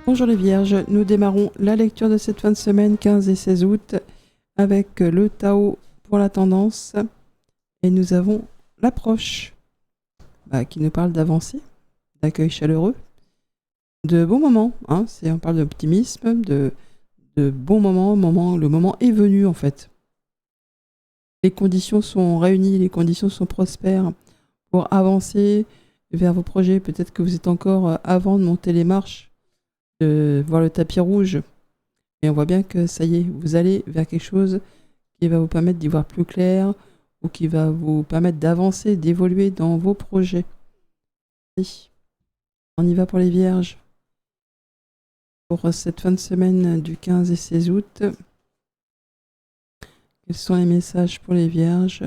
Bonjour les Vierges, nous démarrons la lecture de cette fin de semaine 15 et 16 août avec le Tao pour la tendance et nous avons l'approche qui nous parle d'avancée, d'accueil chaleureux, de bons moments, hein, on parle d'optimisme, de bons moments, le moment est venu en fait. Les conditions sont réunies, les conditions sont prospères pour avancer vers vos projets. Peut-être que vous êtes encore avant de monter les marches, de voir le tapis rouge. Et on voit bien que ça y est, vous allez vers quelque chose qui va vous permettre d'y voir plus clair ou qui va vous permettre d'avancer, d'évoluer dans vos projets. Allez, on y va pour les Vierges. Pour cette fin de semaine du 15 et 16 août, quels sont les messages pour les Vierges?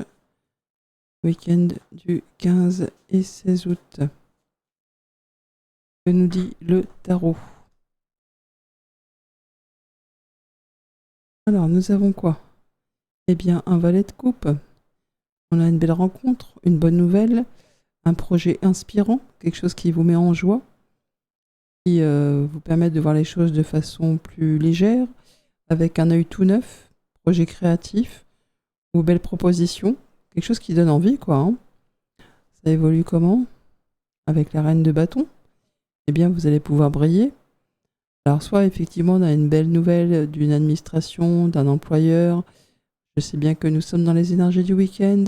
Week-end du 15 et 16 août. Que nous dit le tarot? Alors, nous avons quoi? Eh bien, un valet de coupe. On a une belle rencontre, une bonne nouvelle, un projet inspirant, quelque chose qui vous met en joie, qui vous permet de voir les choses de façon plus légère, avec un œil tout neuf, projet créatif, ou belle proposition, quelque chose qui donne envie, quoi. Hein. Ça évolue comment? Avec la reine de bâton, eh bien, vous allez pouvoir briller. Alors, soit effectivement, on a une belle nouvelle d'une administration, d'un employeur. Je sais bien que nous sommes dans les énergies du week-end,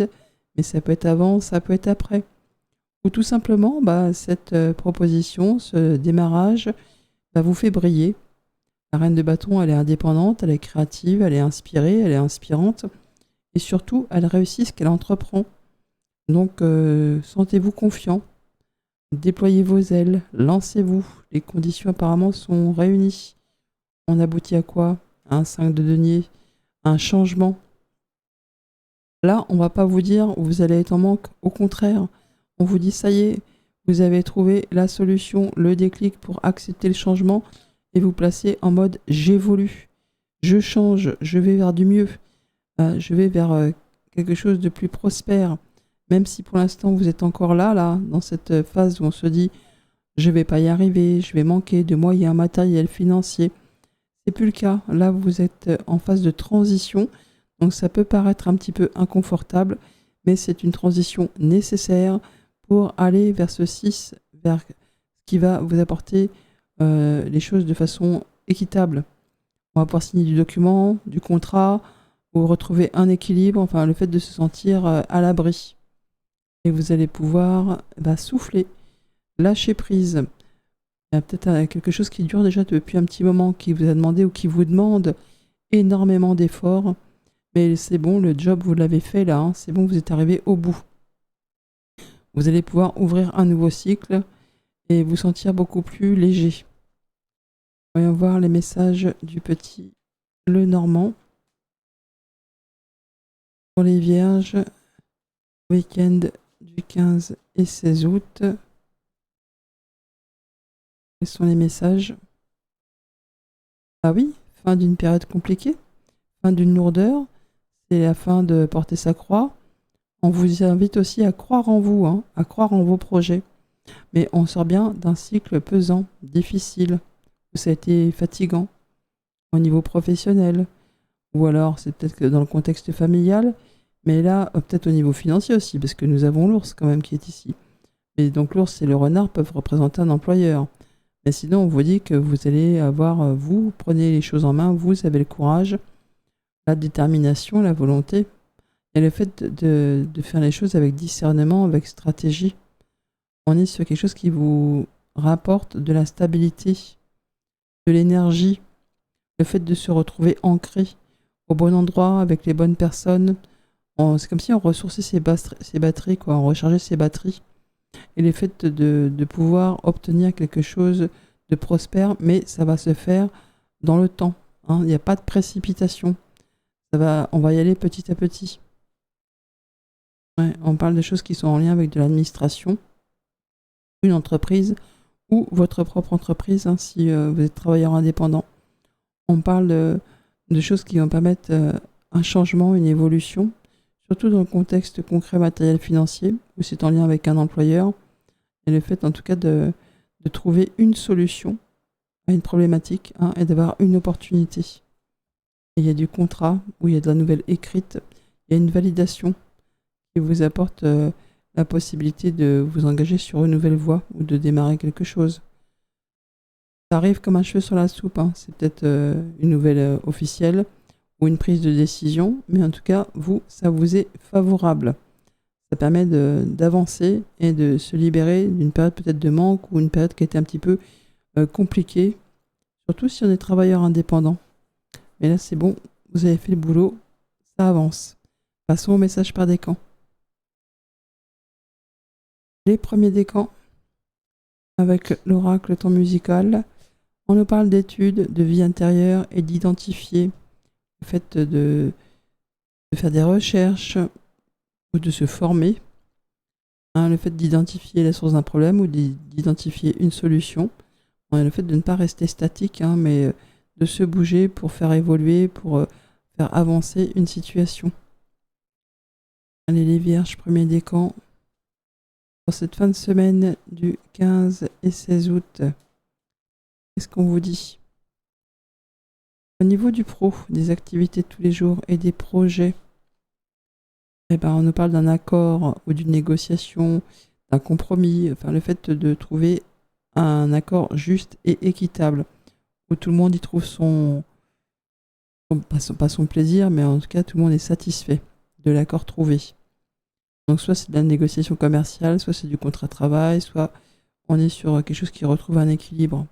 mais ça peut être avant, ça peut être après. Ou tout simplement, cette proposition, ce démarrage, vous fait briller. La reine de bâton, elle est indépendante, elle est créative, elle est inspirée, elle est inspirante. Et surtout, elle réussit ce qu'elle entreprend. Donc, sentez-vous confiant. Déployez vos ailes, lancez-vous. Les conditions apparemment sont réunies. On aboutit à quoi? À un 5 de denier, à un changement. Là, on va pas vous dire vous allez être en manque. Au contraire, on vous dit ça y est, vous avez trouvé la solution, le déclic pour accepter le changement et vous placer en mode j'évolue, je change, je vais vers du mieux, je vais vers quelque chose de plus prospère. Même si pour l'instant vous êtes encore là, dans cette phase où on se dit je vais pas y arriver, je vais manquer de moyens matériels, financiers. C'est plus le cas. Là, vous êtes en phase de transition. Donc ça peut paraître un petit peu inconfortable, mais c'est une transition nécessaire pour aller vers ce 6, vers ce qui va vous apporter les choses de façon équitable. On va pouvoir signer du document, du contrat, ou retrouver un équilibre, enfin le fait de se sentir à l'abri. Et vous allez pouvoir souffler, lâcher prise. Il y a peut-être quelque chose qui dure déjà depuis un petit moment, qui vous a demandé ou qui vous demande énormément d'efforts. Mais c'est bon, le job, vous l'avez fait là, hein, c'est bon, vous êtes arrivé au bout. Vous allez pouvoir ouvrir un nouveau cycle et vous sentir beaucoup plus léger. Voyons voir les messages du petit Le Normand. Pour les Vierges, week-end du 15 et 16 août. Quels sont les messages? Ah oui, fin d'une période compliquée, fin d'une lourdeur, c'est la fin de porter sa croix. On vous invite aussi à croire en vous, hein, à croire en vos projets. Mais on sort bien d'un cycle pesant, difficile, où ça a été fatigant au niveau professionnel. Ou alors c'est peut-être que dans le contexte familial, mais là, peut-être au niveau financier aussi, parce que nous avons l'ours quand même qui est ici. Et donc l'ours et le renard peuvent représenter un employeur. Mais sinon, on vous dit que vous allez avoir, vous prenez les choses en main, vous avez le courage, la détermination, la volonté, et le fait de faire les choses avec discernement, avec stratégie. On est sur quelque chose qui vous rapporte de la stabilité, de l'énergie, le fait de se retrouver ancré au bon endroit, avec les bonnes personnes. C'est comme si on ressourçait ses batteries, quoi, on rechargeait ses batteries. Et le fait de pouvoir obtenir quelque chose de prospère, mais ça va se faire dans le temps. Hein. Il n'y a pas de précipitation. On va y aller petit à petit. Ouais, on parle de choses qui sont en lien avec de l'administration, une entreprise ou votre propre entreprise, hein, si vous êtes travailleur indépendant. On parle de choses qui vont permettre un changement, une évolution, surtout dans le contexte concret matériel financier, où c'est en lien avec un employeur, et le fait en tout cas de trouver une solution à une problématique et d'avoir une opportunité. Et il y a du contrat, où il y a de la nouvelle écrite, il y a une validation qui vous apporte la possibilité de vous engager sur une nouvelle voie ou de démarrer quelque chose. Ça arrive comme un cheveu sur la soupe, c'est peut-être une nouvelle officielle ou une prise de décision, mais en tout cas, ça vous est favorable. Ça permet d'avancer et de se libérer d'une période peut-être de manque ou une période qui était un petit peu compliquée, surtout si on est travailleur indépendant. Mais là, c'est bon, vous avez fait le boulot, ça avance. Passons au message par décan. Les premiers décans, avec l'oracle temps musical, on nous parle d'études, de vie intérieure et d'identifier le fait de faire des recherches ou de se former. Le fait d'identifier la source d'un problème ou d'identifier une solution. Le fait de ne pas rester statique, mais de se bouger pour faire évoluer, pour faire avancer une situation. Allez les vierges, premier décan. Pour cette fin de semaine du 15 et 16 août, qu'est-ce qu'on vous dit? Au niveau du pro, des activités de tous les jours et des projets, on nous parle d'un accord ou d'une négociation, d'un compromis, le fait de trouver un accord juste et équitable, où tout le monde y trouve pas son plaisir, mais en tout cas tout le monde est satisfait de l'accord trouvé. Donc soit c'est de la négociation commerciale, soit c'est du contrat de travail, soit on est sur quelque chose qui retrouve un équilibre.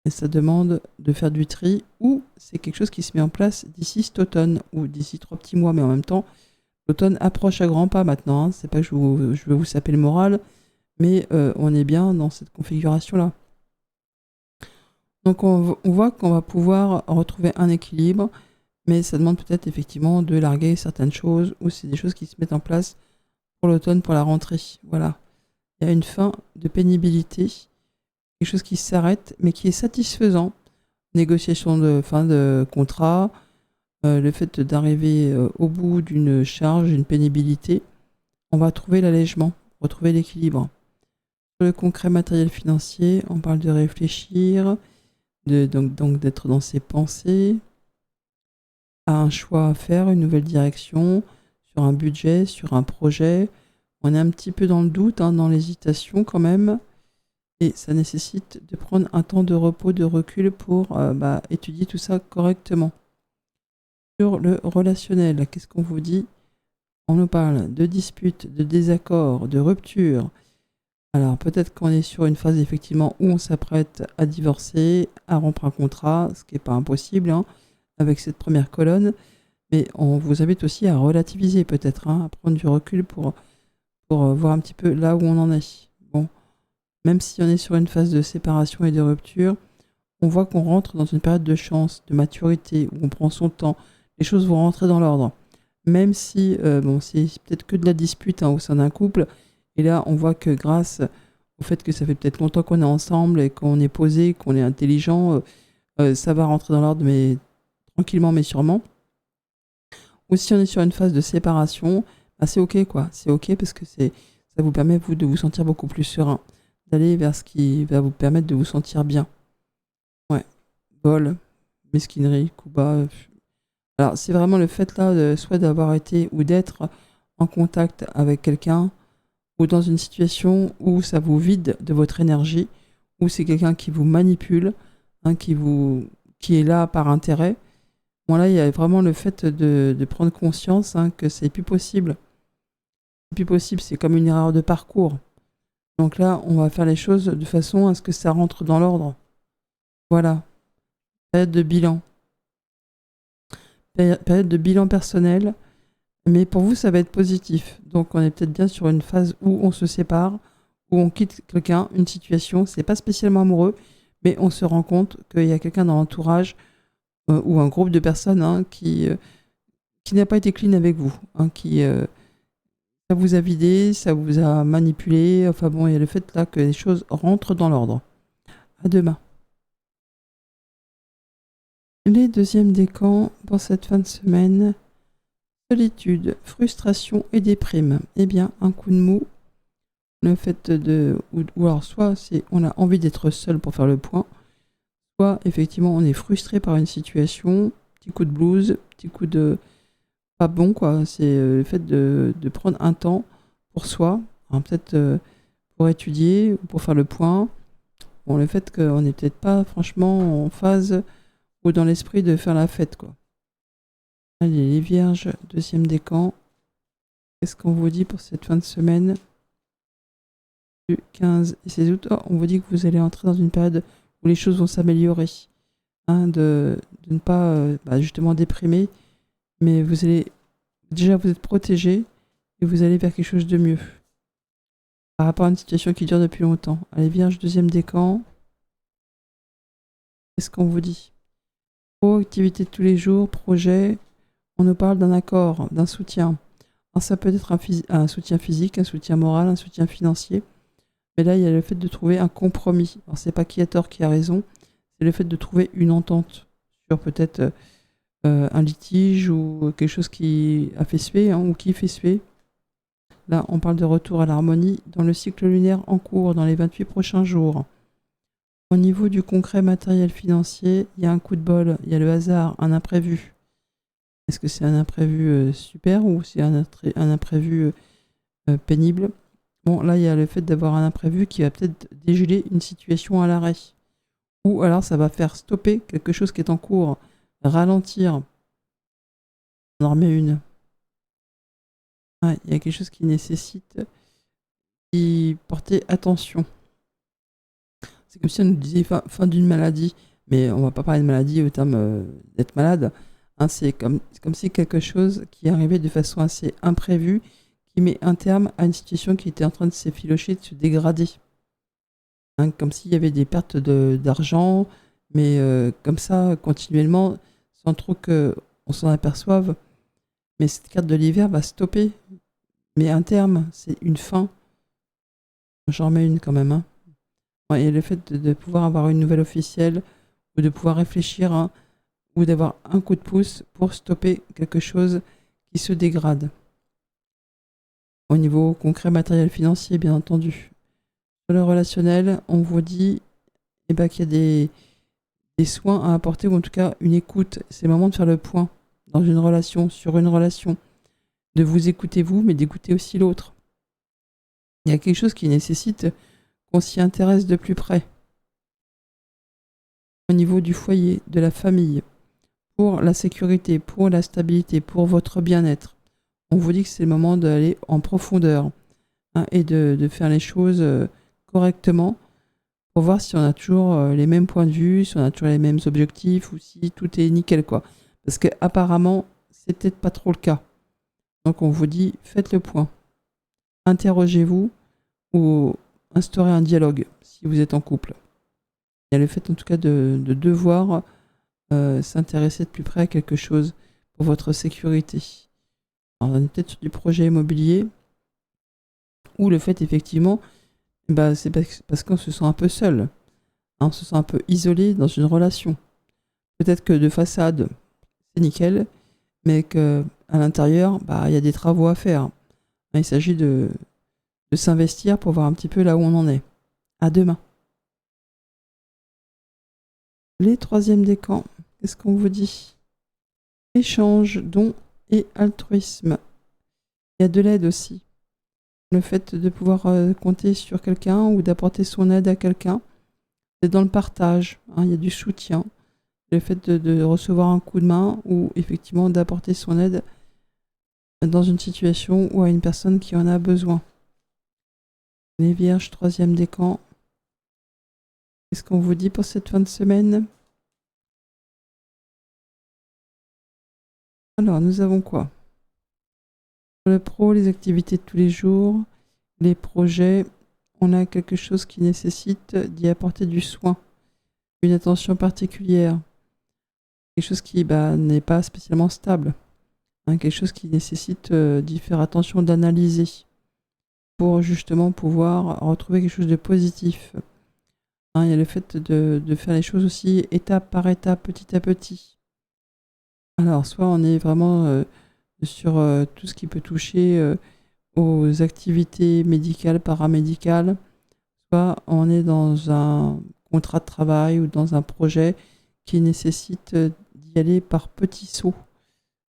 Et ça demande de faire du tri, ou c'est quelque chose qui se met en place d'ici cet automne, ou d'ici 3 petits mois, mais en même temps, l'automne approche à grands pas maintenant. C'est pas que je veux vous saper le moral, mais on est bien dans cette configuration-là. Donc on voit qu'on va pouvoir retrouver un équilibre, mais ça demande peut-être effectivement de larguer certaines choses, ou c'est des choses qui se mettent en place pour l'automne, pour la rentrée. Voilà. Il y a une fin de pénibilité, quelque chose qui s'arrête, mais qui est satisfaisant. Négociation de fin de contrat, le fait d'arriver au bout d'une charge, d'une pénibilité, on va trouver l'allègement, retrouver l'équilibre. Sur le concret matériel financier, on parle de réfléchir, donc d'être dans ses pensées, à un choix à faire, une nouvelle direction, sur un budget, sur un projet. On est un petit peu dans le doute, dans l'hésitation quand même, et ça nécessite de prendre un temps de repos, de recul pour étudier tout ça correctement. Sur le relationnel, qu'est-ce qu'on vous dit? On nous parle de disputes, de désaccords, de ruptures. Alors peut-être qu'on est sur une phase effectivement où on s'apprête à divorcer, à rompre un contrat, ce qui n'est pas impossible avec cette première colonne, mais on vous invite aussi à relativiser peut-être, à prendre du recul pour voir un petit peu là où on en est. Bon, même si on est sur une phase de séparation et de rupture, on voit qu'on rentre dans une période de chance, de maturité, où on prend son temps, les choses vont rentrer dans l'ordre. Même si, c'est peut-être que de la dispute au sein d'un couple, et là, on voit que grâce au fait que ça fait peut-être longtemps qu'on est ensemble et qu'on est posé, qu'on est intelligent, ça va rentrer dans l'ordre, mais tranquillement, mais sûrement. Ou si on est sur une phase de séparation, c'est ok, quoi. C'est ok parce que ça vous permet, vous, de vous sentir beaucoup plus serein, d'aller vers ce qui va vous permettre de vous sentir bien. Ouais. Vol, mesquinerie, coup bas. Alors, c'est vraiment le fait là, soit d'avoir été ou d'être en contact avec quelqu'un, ou dans une situation où ça vous vide de votre énergie, où c'est quelqu'un qui vous manipule, qui est là par intérêt. Bon là, il y a vraiment le fait de prendre conscience que c'est plus possible. C'est plus possible, c'est comme une erreur de parcours. Donc là, on va faire les choses de façon à ce que ça rentre dans l'ordre. Voilà. Période de bilan. Période de bilan personnel. Mais pour vous, ça va être positif. Donc, on est peut-être bien sur une phase où on se sépare, où on quitte quelqu'un, une situation. C'est pas spécialement amoureux, mais on se rend compte qu'il y a quelqu'un dans l'entourage ou un groupe de personnes qui n'a pas été clean avec vous, ça vous a vidé, ça vous a manipulé. Enfin bon, il y a le fait là que les choses rentrent dans l'ordre. À demain. Les deuxièmes décans pour cette fin de semaine. Solitude, frustration et déprime. Eh bien, un coup de mou, le fait ou alors soit on a envie d'être seul pour faire le point, soit effectivement on est frustré par une situation, petit coup de blues, petit coup de pas bon quoi. C'est le fait de prendre un temps pour soi, hein, peut-être pour étudier ou pour faire le point. Bon, le fait qu'on n'est peut-être pas franchement en phase ou dans l'esprit de faire la fête quoi. Allez, les vierges, deuxième décan. Qu'est-ce qu'on vous dit pour cette fin de semaine du 15 et 16 août? Oh, on vous dit que vous allez entrer dans une période où les choses vont s'améliorer. Hein, de ne pas justement déprimer, mais vous allez déjà vous êtes protégé et vous allez vers quelque chose de mieux par rapport à une situation qui dure depuis longtemps. Allez, vierge, deuxième décan. Qu'est-ce qu'on vous dit? Activité de tous les jours, projet. On nous parle d'un accord, d'un soutien. Alors, ça peut être un soutien physique, un soutien moral, un soutien financier. Mais là, il y a le fait de trouver un compromis. Alors, c'est pas qui a tort, qui a raison. C'est le fait de trouver une entente sur peut-être un litige ou quelque chose qui a fait suer, hein, ou qui fait suer. Là, on parle de retour à l'harmonie dans le cycle lunaire en cours, dans les 28 prochains jours. Au niveau du concret matériel financier, il y a un coup de bol, il y a le hasard, un imprévu. Est-ce que c'est un imprévu super ou c'est un imprévu pénible? Bon, là, il y a le fait d'avoir un imprévu qui va peut-être dégeler une situation à l'arrêt. Ou alors, ça va faire stopper quelque chose qui est en cours, ralentir. On en remet une. Ouais, il y a quelque chose qui nécessite d'y porter attention. C'est comme si on nous disait fin d'une maladie, mais on va pas parler de maladie au terme d'être malade. Hein, c'est comme si quelque chose qui arrivait de façon assez imprévue, qui met un terme à une situation qui était en train de s'effilocher, de se dégrader. Hein, comme s'il y avait des pertes d'argent, mais comme ça, continuellement, sans trop qu'on s'en aperçoive. Mais cette carte de l'hiver va stopper. Mais un terme, c'est une fin. J'en remets une quand même. Hein. Ouais, et le fait de pouvoir avoir une nouvelle officielle, ou de pouvoir réfléchir, hein, ou d'avoir un coup de pouce pour stopper quelque chose qui se dégrade. Au niveau concret, matériel, financier, bien entendu. Sur le relationnel, on vous dit qu'il y a des soins à apporter, ou en tout cas une écoute. C'est le moment de faire le point dans une relation, sur une relation. De vous écouter vous, mais d'écouter aussi l'autre. Il y a quelque chose qui nécessite qu'on s'y intéresse de plus près. Au niveau du foyer, de la famille, pour la sécurité, pour la stabilité, pour votre bien-être. On vous dit que c'est le moment d'aller en profondeur, hein, et de faire les choses correctement pour voir si on a toujours les mêmes points de vue, si on a toujours les mêmes objectifs ou si tout est nickel quoi. Parce que apparemment, c'est peut-être pas trop le cas. Donc on vous dit, faites le point. Interrogez-vous ou instaurez un dialogue si vous êtes en couple. Il y a le fait en tout cas de devoir s'intéresser de plus près à quelque chose pour votre sécurité. Alors, on est peut-être sur du projet immobilier ou le fait effectivement, c'est parce qu'on se sent un peu seul. Hein, on se sent un peu isolé dans une relation. Peut-être que de façade, c'est nickel, mais qu'à l'intérieur, il y a des travaux à faire. Il s'agit de s'investir pour voir un petit peu là où on en est. À demain. Les troisièmes décans, qu'est-ce qu'on vous dit? Échange, don et altruisme. Il y a de l'aide aussi. Le fait de pouvoir compter sur quelqu'un ou d'apporter son aide à quelqu'un, c'est dans le partage. Hein, il y a du soutien. Le fait de recevoir un coup de main ou effectivement d'apporter son aide dans une situation ou à une personne qui en a besoin. Les vierges, troisième décan. Qu'est-ce qu'on vous dit pour cette fin de semaine? Alors, nous avons quoi? Pour le pro, les activités de tous les jours, les projets, on a quelque chose qui nécessite d'y apporter du soin, une attention particulière, quelque chose qui n'est pas spécialement stable, hein, quelque chose qui nécessite d'y faire attention, d'analyser, pour justement pouvoir retrouver quelque chose de positif. Hein, il y a le fait de faire les choses aussi étape par étape, petit à petit. Alors, soit on est vraiment sur tout ce qui peut toucher aux activités médicales, paramédicales, soit on est dans un contrat de travail ou dans un projet qui nécessite d'y aller par petits sauts.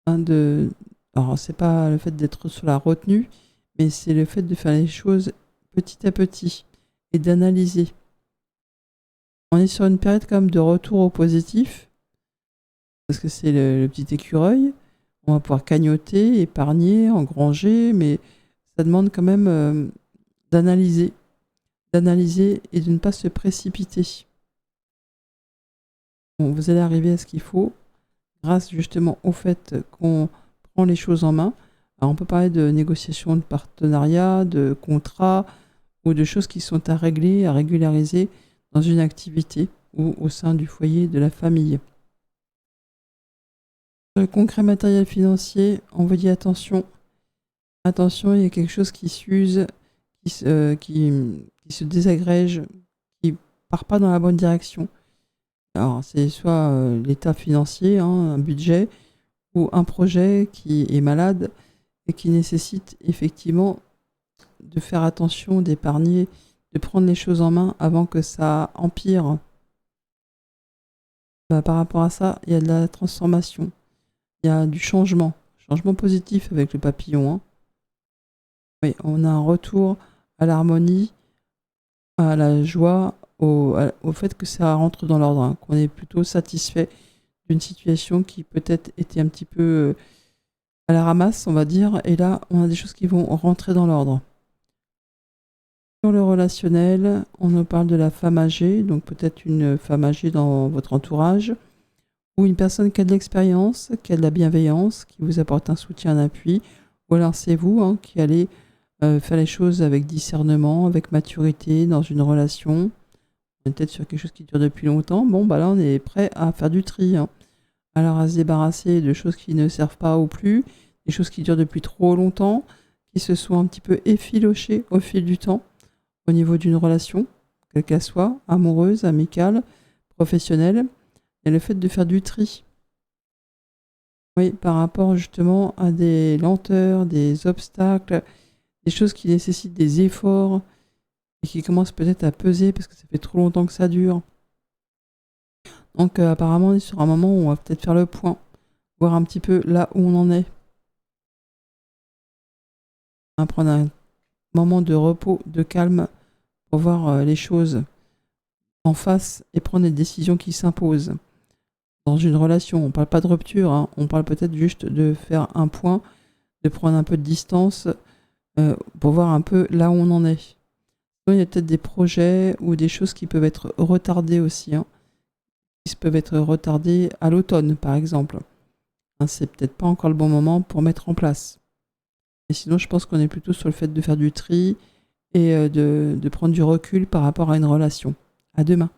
Hein, alors, c'est pas le fait d'être sur la retenue, mais c'est le fait de faire les choses petit à petit et d'analyser. On est sur une période quand même de retour au positif, parce que c'est le petit écureuil. On va pouvoir cagnotter, épargner, engranger, mais ça demande quand même d'analyser et de ne pas se précipiter. Bon, vous allez arriver à ce qu'il faut grâce justement au fait qu'on prend les choses en main. Alors on peut parler de négociation de partenariat, de contrat ou de choses qui sont à régler, à régulariser dans une activité ou au sein du foyer de la famille. Sur le concret matériel financier, on vous dit attention. Attention, il y a quelque chose qui s'use, qui se désagrège, qui part pas dans la bonne direction. Alors, c'est soit l'état financier, hein, un budget, ou un projet qui est malade et qui nécessite effectivement de faire attention, d'épargner, de prendre les choses en main avant que ça empire. Par rapport à ça, il y a de la transformation, il y a du changement positif avec le papillon. Hein. Oui, on a un retour à l'harmonie, à la joie, au fait que ça rentre dans l'ordre, hein, qu'on est plutôt satisfait d'une situation qui peut-être était un petit peu à la ramasse, on va dire, et là, on a des choses qui vont rentrer dans l'ordre. Sur le relationnel, on nous parle de la femme âgée, donc peut-être une femme âgée dans votre entourage, ou une personne qui a de l'expérience, qui a de la bienveillance, qui vous apporte un soutien, un appui, ou alors c'est vous hein, qui allez faire les choses avec discernement, avec maturité, dans une relation. On est peut-être sur quelque chose qui dure depuis longtemps. Bon, là, on est prêt à faire du tri. Hein. Alors, à se débarrasser de choses qui ne servent pas ou plus, des choses qui durent depuis trop longtemps, qui se sont un petit peu effilochées au fil du temps, au niveau d'une relation, quelle qu'elle soit, amoureuse, amicale, professionnelle, et le fait de faire du tri. Oui, par rapport justement à des lenteurs, des obstacles, des choses qui nécessitent des efforts et qui commencent peut-être à peser parce que ça fait trop longtemps que ça dure. Donc apparemment, on est sur un moment où on va peut-être faire le point, voir un petit peu là où on en est. On va prendre un moment de repos, de calme pour voir les choses en face et prendre les décisions qui s'imposent. Dans une relation, on ne parle pas de rupture, hein, on parle peut-être juste de faire un point, de prendre un peu de distance pour voir un peu là où on en est. Il y a peut-être des projets ou des choses qui peuvent être retardées aussi, hein, qui peuvent être retardées à l'automne par exemple. Hein, c'est peut-être pas encore le bon moment pour mettre en place. Et sinon, je pense qu'on est plutôt sur le fait de faire du tri et de prendre du recul par rapport à une relation. À demain.